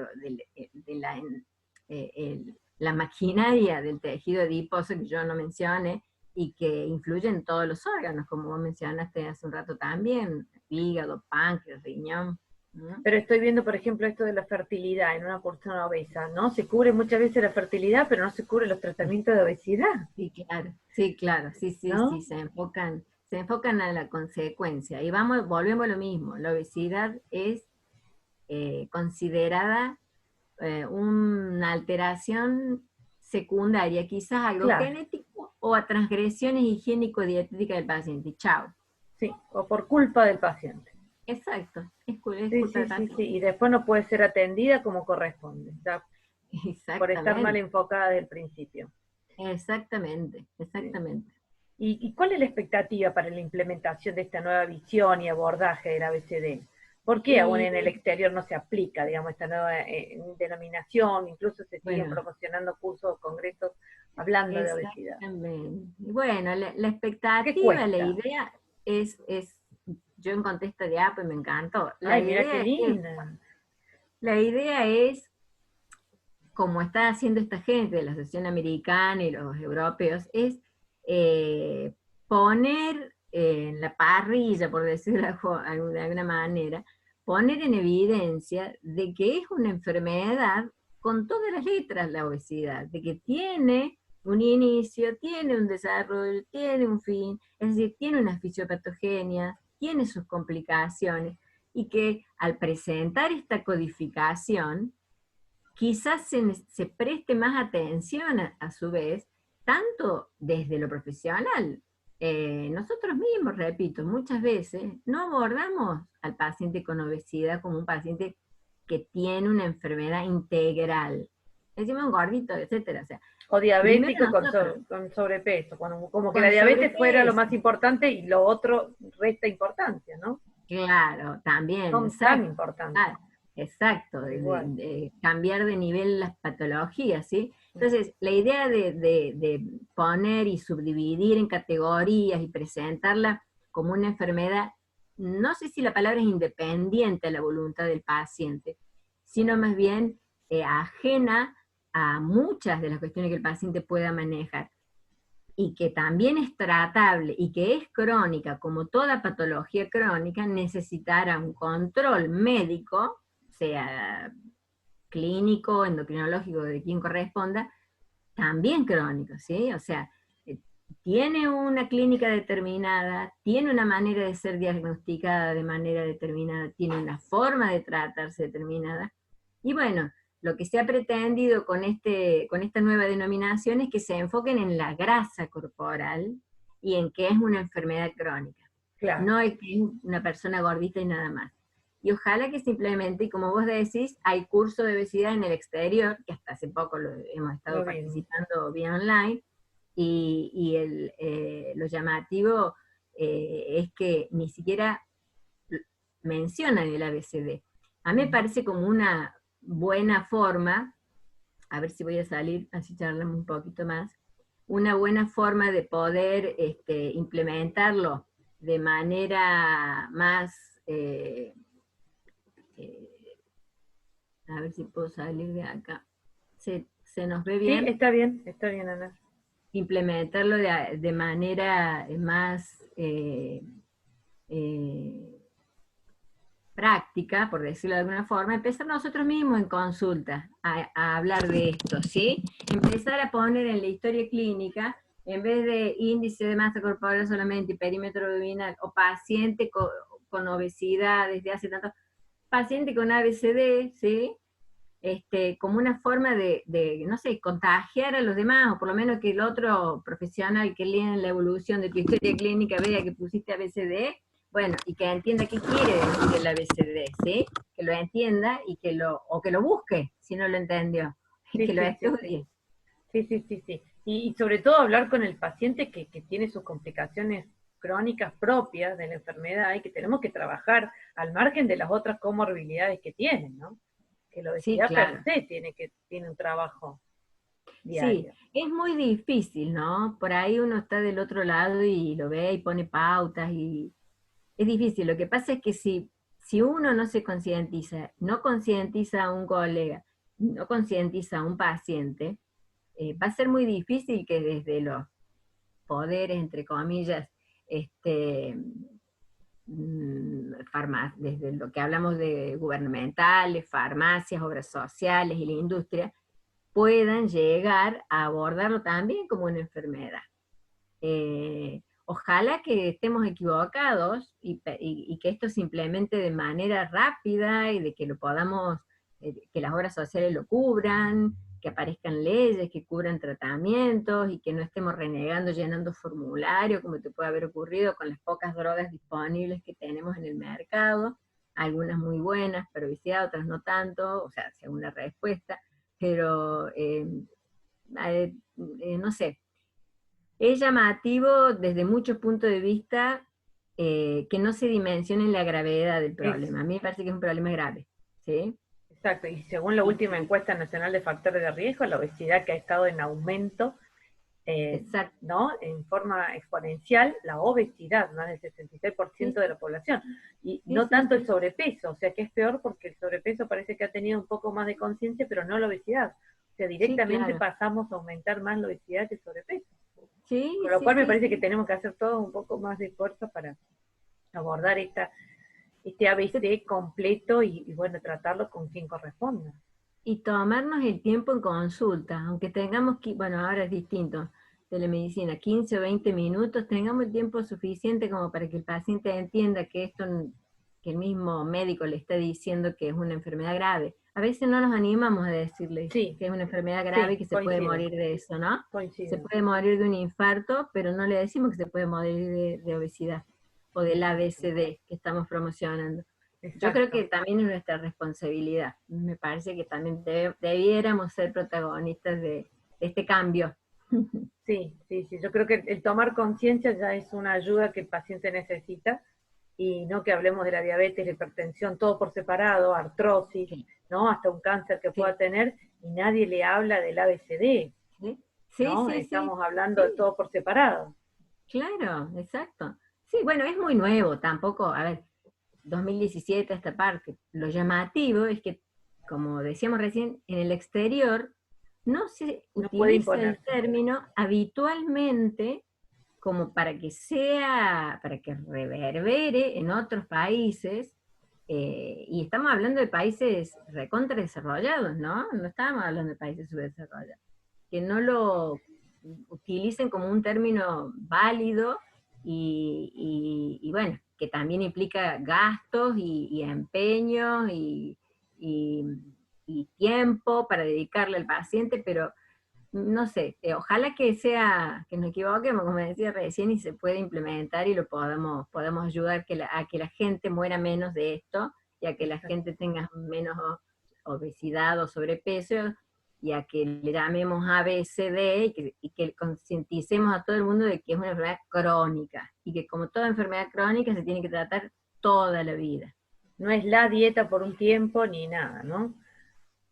la maquinaria del tejido adiposo que yo no mencioné y que influye en todos los órganos, como vos mencionaste hace un rato también, hígado, páncreas, riñón. Pero estoy viendo, por ejemplo, esto de la fertilidad en una persona obesa, ¿no? Se cubre muchas veces la fertilidad, pero no se cubre los tratamientos de obesidad. Sí, claro, sí, ¿no? Sí, se enfocan a la consecuencia. Y volvemos a lo mismo, la obesidad es considerada una alteración secundaria, quizás algo genético o a transgresiones higiénico-dietéticas del paciente. Chao. Sí, o por culpa del paciente. Exacto, es culpa del paciente. Sí, y después no puede ser atendida como corresponde, por estar mal enfocada desde el principio. Exactamente. ¿Y cuál es la expectativa para la implementación de esta nueva visión y abordaje del ABCD? ¿Por qué aún en el exterior no se aplica, digamos, esta nueva denominación? Incluso se siguen promocionando cursos o congresos hablando de obesidad. Bueno, la expectativa, la idea es, yo encontré esta diapo y me encantó. Mira qué linda. La idea es, como está haciendo esta gente de la Asociación Americana y los europeos, es poner en la parrilla, por decirlo de alguna manera, poner en evidencia de que es una enfermedad con todas las letras la obesidad, de que tiene un inicio, tiene un desarrollo, tiene un fin, es decir, tiene una fisiopatogenia, tiene sus complicaciones, y que al presentar esta codificación, quizás se preste más atención a su vez, tanto desde lo profesional. Nosotros mismos, repito, muchas veces no abordamos al paciente con obesidad como un paciente que tiene una enfermedad integral. Decimos un gordito, etcétera. O diabético con sobrepeso, como que la diabetes fuera lo más importante y lo otro resta importancia, ¿no? Claro, también. Son tan importantes. exacto, igual. cambiar de nivel las patologías, ¿sí? Entonces, la idea de poner y subdividir en categorías y presentarla como una enfermedad, no sé si la palabra es independiente a la voluntad del paciente, sino más bien ajena a muchas de las cuestiones que el paciente pueda manejar, y que también es tratable y que es crónica, como toda patología crónica, necesitará un control médico, sea clínico, endocrinológico, de quien corresponda, también crónico, ¿sí? O sea, tiene una clínica determinada, tiene una manera de ser diagnosticada de manera determinada, tiene una forma de tratarse determinada, y bueno, lo que se ha pretendido con esta nueva denominación es que se enfoquen en la grasa corporal y en que es una enfermedad crónica. Claro. No es que es una persona gordita y nada más. Y ojalá que simplemente, y como vos decís, hay cursos de obesidad en el exterior, que hasta hace poco hemos estado Lo mismo. participando vía online, lo llamativo es que ni siquiera mencionan el ABCD. A mí me parece como una buena forma, a ver si voy a salir, así charlamos un poquito más, una buena forma de poder implementarlo de manera más, eh, a ver si puedo salir de acá. ¿Se nos ve Sí, bien? está bien, Ana. Implementarlo de manera más eh, práctica, por decirlo de alguna forma, empezar nosotros mismos en consulta a hablar de esto, ¿sí? Empezar a poner en la historia clínica, en vez de índice de masa corporal solamente y perímetro abdominal, o paciente con obesidad desde hace tanto, paciente con ABCD, ¿sí? Como una forma no sé, contagiar a los demás, o por lo menos que el otro profesional que lee en la evolución de tu historia clínica vea que pusiste ABCD, bueno, y que entienda qué quiere decir el ABCD, ¿sí? Que lo entienda y o que lo busque, si no lo entendió, y Sí, que lo sí, sí, sí. estudie. Sí, sí, sí, sí. Y sobre todo hablar con el paciente que tiene sus complicaciones crónicas propias de la enfermedad y que tenemos que trabajar al margen de las otras comorbilidades que tienen, ¿no? Que la Sí, obesidad per claro. se tiene un trabajo Sí, diario. es muy difícil, ¿no? Por ahí uno está del otro lado y lo ve y pone pautas y es difícil. Lo que pasa es que si uno no se concientiza, no concientiza a un colega, no concientiza a un paciente, va a ser muy difícil que desde los poderes, entre comillas, este, desde lo que hablamos de gubernamentales, farmacias, obras sociales y la industria, puedan llegar a abordarlo también como una enfermedad. Ojalá que estemos equivocados y que esto se implemente de manera rápida y de que lo podamos, que las obras sociales lo cubran, que aparezcan leyes que cubran tratamientos y que no estemos renegando, llenando formulario, como te puede haber ocurrido con las pocas drogas disponibles que tenemos en el mercado, algunas muy buenas, pero obesidad, otras no tanto, o sea, según la respuesta, pero no sé, es llamativo desde muchos puntos de vista que no se dimensione la gravedad del Es, problema. A mí me parece que es un problema grave, ¿sí? exacto. Y según la última Y, encuesta nacional de factores de riesgo, la obesidad que ha estado en aumento, exacto, ¿no? En forma exponencial, la obesidad, más del sí, 66% de la población. Y sí, no sí, tanto el sí, sobrepeso, o sea que es peor porque el sobrepeso parece que ha tenido un poco más de conciencia, pero no la obesidad. O sea, sí, directamente claro. pasamos a aumentar más la obesidad que el sobrepeso. Sí, Con lo sí, cual me sí, parece que sí. tenemos que hacer todo un poco más de esfuerzo para abordar este Se- ABC completo y bueno, tratarlo con quien corresponda. Y tomarnos el tiempo en consulta, aunque tengamos que, bueno, ahora es distinto, telemedicina, 15 o 20 minutos, tengamos el tiempo suficiente como para que el paciente entienda que que el mismo médico le está diciendo que es una enfermedad grave. A veces no nos animamos a decirle Sí, que es una enfermedad grave y sí, que se puede coincido, morir de eso, ¿no? Se coincido. puede morir de un infarto, pero no le decimos que se puede morir de obesidad o del Exacto, ABCD que estamos promocionando. Yo creo exacto. que también es nuestra responsabilidad. Me parece que también debiéramos ser protagonistas de este cambio. Sí, sí, sí. Yo creo que el tomar conciencia ya es una ayuda que el paciente necesita y no que hablemos de la diabetes, la hipertensión, todo por separado, artrosis, Sí, ¿no? Hasta un cáncer que sí, pueda tener, y nadie le habla del ABCD, sí, sí, ¿no? sí, sí, Estamos hablando de sí, todo por separado. claro, exacto. Sí, bueno, es muy nuevo, tampoco, a ver, 2017 esta parte. Lo llamativo es que, como decíamos recién, en el exterior no se No puede utiliza el imponerse. término habitualmente como para que reverbere en otros países, y estamos hablando de países recontra desarrollados, ¿no? No estamos hablando de países subdesarrollados, que no lo utilicen como un término válido y bueno, que también implica gastos y empeños y, y tiempo para dedicarle al paciente, pero no sé, ojalá que sea, que nos equivoquemos, como decía recién, y se pueda implementar y lo podamos ayudar a que la gente muera menos de esto, y a que la gente tenga menos obesidad o sobrepeso, y a que le llamemos ABCD y que concienticemos a todo el mundo de que es una enfermedad crónica, y que como toda enfermedad crónica se tiene que tratar toda la vida. No es la dieta por un tiempo ni nada, ¿no?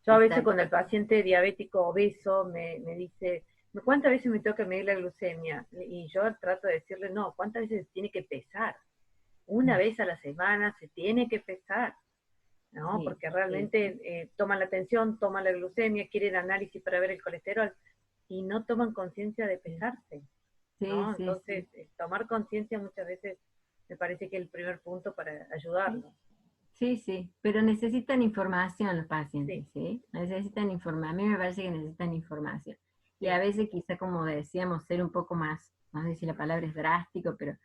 Yo a veces cuando Exacto. el paciente diabético obeso me dice, ¿cuántas veces me toca medir la glucemia? Y yo trato de decirle, no, ¿cuántas veces se tiene que pesar? Una vez a la semana se tiene que pesar, ¿no? Sí, Porque sí, realmente toman la tensión, toman la glucemia, quieren análisis para ver el colesterol y no toman conciencia de sí, pesarse, sí, ¿no? sí, sí. Entonces, tomar conciencia muchas veces me parece que es el primer punto para Sí. ayudarlo. Sí, sí, pero necesitan información los Sí, pacientes, ¿sí? Necesitan información, a mí me parece que necesitan información. Y a sí. veces quizá, como decíamos, ser un poco más, no sé si la palabra es drástico, pero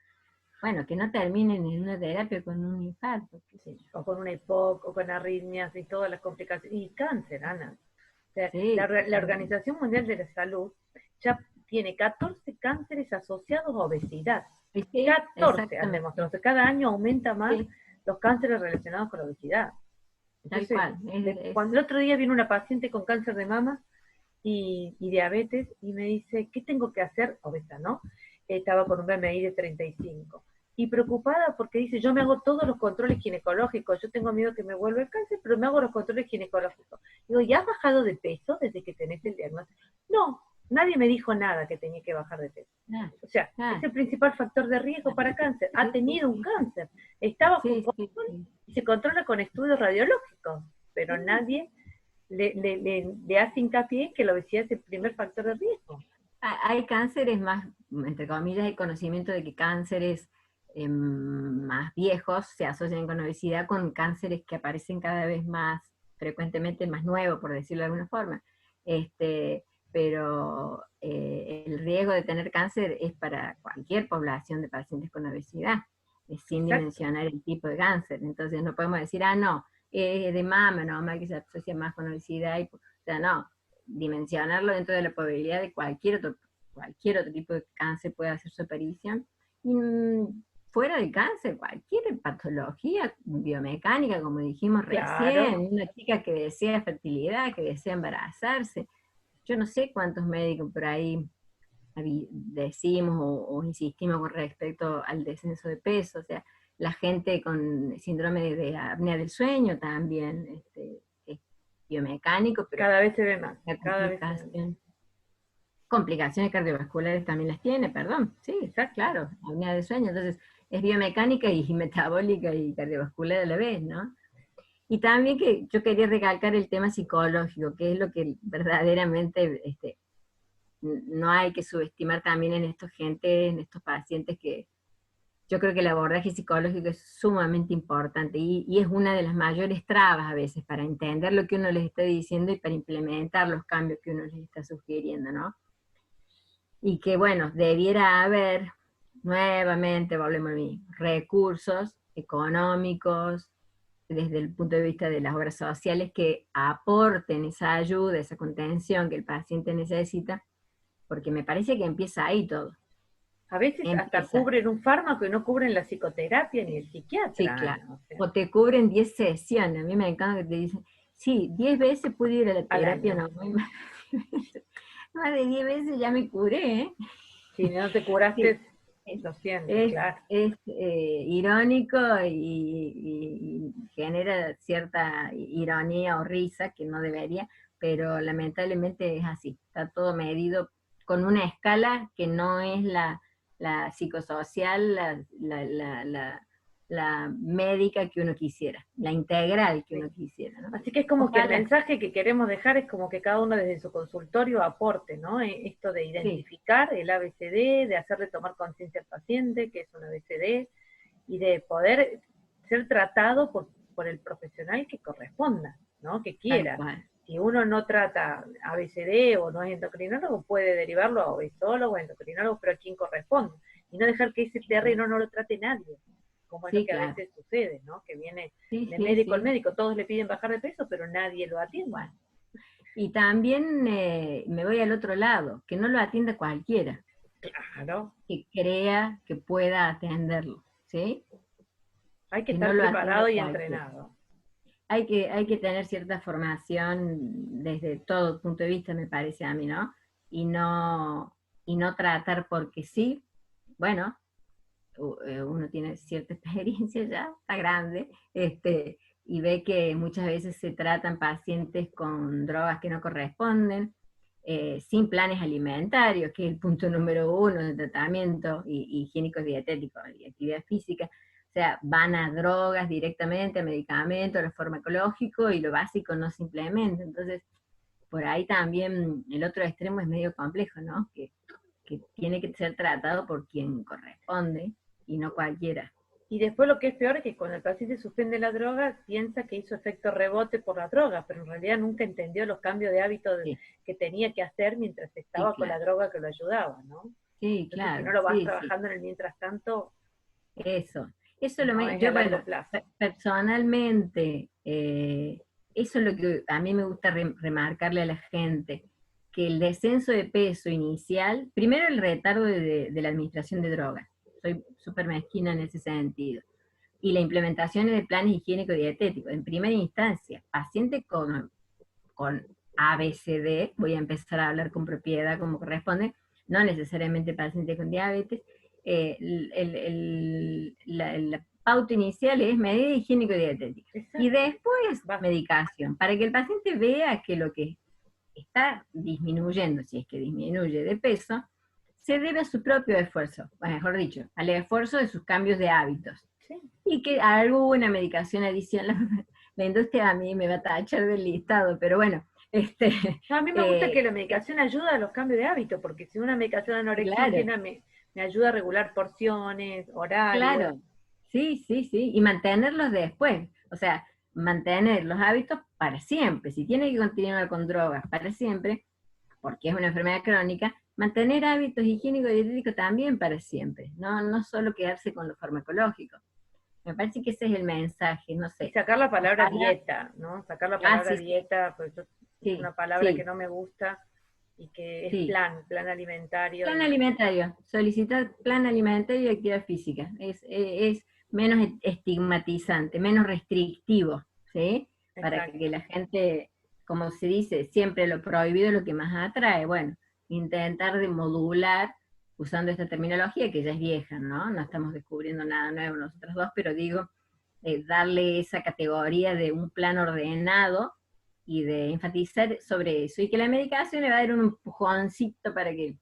bueno, que no terminen en una terapia con un infarto, qué sé Sí, yo. o con una EPOC, o con arritmias y todas las complicaciones. Y cáncer, Ana. O sea, Sí, la totalmente. Organización Mundial de la Salud ya tiene 14 cánceres asociados a obesidad. Sí, sí, 14 han demostrado. O exactamente. sea, cada año aumenta más Sí, los cánceres relacionados con la obesidad. tal Entonces, cual. cuando el otro día vino una paciente con cáncer de mama y diabetes y me dice, ¿qué tengo que hacer? Obesa, ¿no? Estaba con un BMI de 35. Y preocupada porque dice, yo me hago todos los controles ginecológicos, yo tengo miedo que me vuelva el cáncer, pero me hago los controles ginecológicos. Digo, ¿ya has bajado de peso desde que tenés el diagnóstico? No, nadie me dijo nada que tenía que bajar de peso. Ah, O sea, es ah, el principal factor de riesgo para cáncer. Ha sí, sí, tenido un sí, sí, cáncer, está bajo sí, sí, control sí, y se controla con estudios radiológicos, pero sí. nadie le hace hincapié en que la obesidad es el primer factor de riesgo. Hay cánceres más, entre comillas, hay conocimiento de que cánceres más viejos se asocian con obesidad, con cánceres que aparecen cada vez más frecuentemente, más nuevos, por decirlo de alguna forma. Pero el riesgo de tener cáncer es para cualquier población de pacientes con obesidad, sin Exacto. dimensionar el tipo de cáncer. Entonces no podemos decir, ah, no, es de mama, no, que se asocia más con obesidad. O sea, no, dimensionarlo dentro de la probabilidad de cualquier otro tipo de cáncer puede hacer su aparición. Y fuera del cáncer, cualquier patología biomecánica, como dijimos Claro, recién, una chica que desea fertilidad, que desea embarazarse. Yo no sé cuántos médicos por ahí decimos o insistimos con respecto al descenso de peso, o sea, la gente con síndrome de apnea del sueño también, es biomecánico, pero cada vez se ve más, la cada vez se ve más. complicaciones cardiovasculares también las tiene, perdón, sí, Exacto. claro, apnea de sueño, entonces es biomecánica y metabólica y cardiovascular a la vez, ¿no? Y también que yo quería recalcar el tema psicológico, que es lo que verdaderamente no hay que subestimar también en esta gente, en estos pacientes, que yo creo que el abordaje psicológico es sumamente importante y es una de las mayores trabas a veces para entender lo que uno les está diciendo y para implementar los cambios que uno les está sugiriendo, ¿no? Y que, bueno, debiera haber, nuevamente, volvemos a mí, recursos económicos, desde el punto de vista de las obras sociales, que aporten esa ayuda, esa contención que el paciente necesita, porque me parece que empieza ahí todo. A veces hasta Empieza, cubren un fármaco y no cubren la psicoterapia ni el sí, psiquiatra, claro. Ana, o sea, O te cubren 10 sesiones. A mí me encanta que te dicen, sí, 10 veces pude ir a la al terapia, año. no, más de 10 veces ya me curé, ¿eh? Si no te Sí, curaste, lo siento, Es, claro. es irónico y genera cierta ironía o risa que no debería, pero lamentablemente es así. Está todo medido con una escala que no es la psicosocial, la médica que uno quisiera, la integral que Sí. uno quisiera, ¿no? Así que es como que el Ojalá, mensaje que queremos dejar es como que cada uno desde su consultorio aporte, ¿no? Esto de sí, identificar el ABCD, de hacerle tomar conciencia al paciente, que es un ABCD, y de poder ser tratado por el profesional que corresponda, ¿no? Que tal quiera. cual. Si uno no trata ABCD o no es endocrinólogo, puede derivarlo a obesólogo, endocrinólogo, pero a quien corresponda. Y no dejar que ese terreno no lo trate nadie, como es lo Sí, que a claro. veces sucede, ¿no? Que viene Sí, de sí, médico al sí, médico, todos le piden bajar de peso, pero nadie lo tal atiende. cual. Y también me voy al otro lado, que no lo atienda cualquiera, Claro, que crea que pueda atenderlo, ¿sí? hay que Que no estar lo atienda preparado y cualquiera. entrenado. Hay que tener cierta formación desde todo punto de vista, me parece a mí, ¿no? Y no, y no tratar porque sí, bueno, uno tiene cierta experiencia ya, está grande, y ve que muchas veces se tratan pacientes con drogas que no corresponden, sin planes alimentarios, que es el punto número uno del tratamiento higiénico dietético y actividad física. O sea, van a drogas directamente, a medicamentos, a lo farmacológico, y lo básico no se implementa. Entonces, por ahí también el otro extremo es medio complejo, ¿no? Que tiene que ser tratado por quien corresponde y no cualquiera. Y después lo que es peor es que cuando el paciente suspende la droga, piensa que hizo efecto rebote por la droga, pero en realidad nunca entendió los cambios de hábitos Sí, que tenía que hacer mientras sí, estaba con la claro. droga que lo ayudaba, ¿no? Sí, Entonces, si no claro, lo vas sí, sí. trabajando en el mientras tanto, Eso. no es a Yo, bueno, largo plazo. personalmente, eso es lo que a mí me gusta remarcarle a la gente, que el descenso de peso inicial, primero el retardo de la administración de drogas, soy súper mezquina en ese sentido, y la implementación de planes higiénico-dietéticos, en primera instancia, paciente con ABCD, voy a empezar a hablar con propiedad como corresponde, no necesariamente paciente con diabetes, la pauta inicial es medida higiénico-dietética. Y Exacto, después básico. medicación, para que el paciente vea que lo que está disminuyendo, si es que disminuye de peso, se debe a su propio esfuerzo, o mejor dicho, al esfuerzo de sus cambios de hábitos. Sí. Y que alguna medicación adicional, la industria a mí me va a tachar del listado, pero bueno, No, a mí me gusta que eh, la medicación ayuda a los cambios de hábito, porque si una medicación claro, anorexígena me ayuda a regular porciones, horarios. claro, sí, sí, sí, y mantenerlos después, o sea, mantener los hábitos para siempre, si tiene que continuar con drogas para siempre, porque es una enfermedad crónica, mantener hábitos higiénicos y dietéticos también para siempre, no solo quedarse con lo farmacológico. Me parece que ese es el mensaje, no Y sé. sacar la palabra Ojalá, dieta, ¿no? Sacar la palabra sí, sí, dieta, pues es sí, una palabra que sí, no me gusta y que es sí. plan alimentario Plan y alimentario, solicitar plan alimentario y actividad física. Es menos estigmatizante, menos restrictivo, ¿sí? Para que exacto. la gente, como se dice, siempre lo prohibido es lo que más atrae. Bueno, intentar de modular, usando esta terminología que ya es vieja, ¿no? No estamos descubriendo nada nuevo nosotros dos, pero digo, darle esa categoría de un plan ordenado y de enfatizar sobre eso, y que la medicación le va a dar un empujoncito para que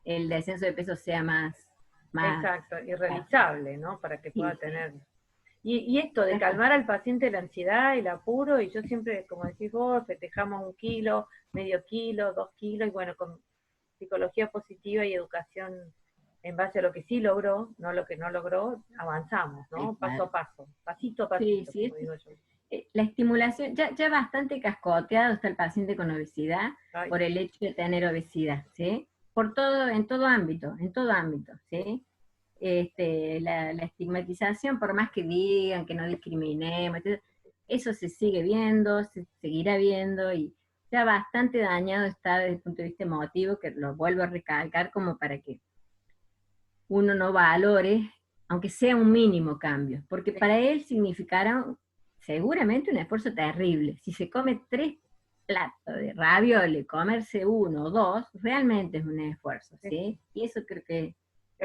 el descenso de peso sea más Exacto, y fácil. realizable, ¿no? Para que pueda Sí, sí. tener. Y esto de calmar al paciente la ansiedad, el apuro, y yo siempre, como decís vos, festejamos 1 kilo, medio kilo, 2 kilos, y bueno, con psicología positiva y educación en base a lo que sí logró, no lo que no logró, avanzamos, Sí, ¿no? Paso claro. a paso, pasito a Sí, pasito, sí. como digo yo. La estimulación, ya bastante cascoteado está el paciente con obesidad Ay, por el hecho de tener obesidad, ¿sí? Por todo, en todo ámbito, ¿sí? La estigmatización, por más que digan que no discriminemos, eso se sigue viendo, se seguirá viendo, y ya bastante dañado está desde el punto de vista emotivo, que lo vuelvo a recalcar como para que uno no valore, aunque sea un mínimo cambio, porque sí, para él significará seguramente un esfuerzo terrible. Si se come 3 platos de ravioli, comerse uno o dos, realmente es un esfuerzo, sí, ¿sí? Y eso creo que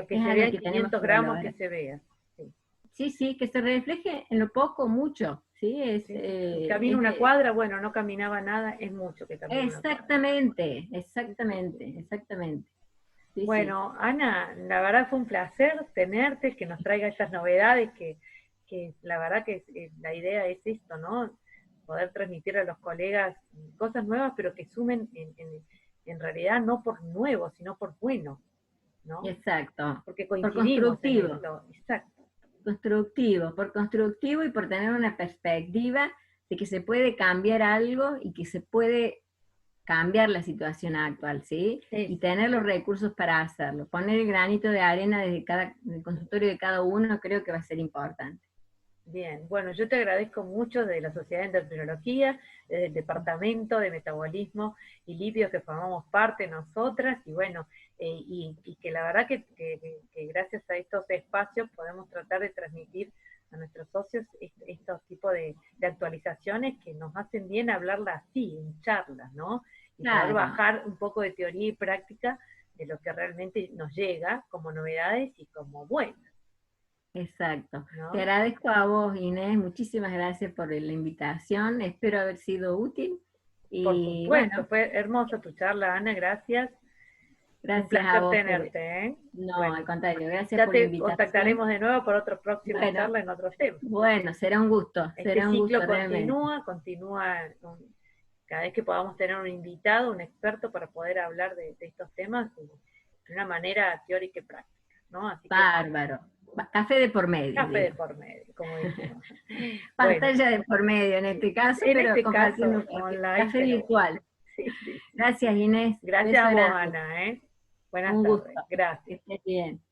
Que es se a vea lo en que tenemos 500 que gramos, que valorar. se vea. Sí, Sí, sí, que se refleje en lo poco o mucho, ¿sí? sí. Camino una cuadra, bueno, no caminaba nada, es mucho que camino una cuadra. exactamente, Sí, sí, sí. exactamente, exactamente. Sí, sí. Bueno, Ana, la verdad fue un placer tenerte, que nos traiga estas novedades, que la verdad que la idea es esto, ¿no? Poder transmitir a los colegas cosas nuevas, pero que sumen en realidad no por nuevo, sino por bueno, ¿no? Exacto. Porque Por coincidimos en constructivo, esto, exacto. por constructivo y por tener una perspectiva de que se puede cambiar algo y que se puede cambiar la situación actual, ¿sí? Y Eso. tener los recursos para hacerlo. Poner el granito de arena desde el consultorio de cada uno creo que va a ser importante. Bien, bueno, yo te agradezco mucho de la Sociedad de Endocrinología, desde el Departamento de Metabolismo y Lipidos que formamos parte nosotras, y bueno, y que la verdad que gracias a estos espacios podemos tratar de transmitir a nuestros socios estos tipos de actualizaciones que nos hacen bien hablarla así, en charlas, ¿no? Y poder Claro, bajar un poco de teoría y práctica de lo que realmente nos llega como novedades y como buenas, exacto. Te ¿no? agradezco a vos, Inés, muchísimas gracias por la invitación, espero haber sido útil Por y supuesto, bueno, fue hermosa tu charla, Ana, gracias. Un gracias a placer vos por... tenerte, ¿eh? No, al Bueno, contrario, gracias ya por la te invitación. contactaremos de nuevo por otra próxima Bueno, charla en otros temas. bueno, Este será un ciclo gusto realmente. continúa cada vez que podamos tener un invitado, un experto para poder hablar de estos temas de una manera teórica y práctica, ¿no? Así que Bárbaro. Café de por medio, café de digo. por medio, como dijimos. Bueno, Pantalla de por medio en este caso, en pero este compartiendo caso un online, café pero bueno, virtual. sí, sí, sí. Gracias, Inés. Gracias Beso a vos, grande. Ana, ¿eh? Buenas Un tardes, gusto. Que gracias. estés bien.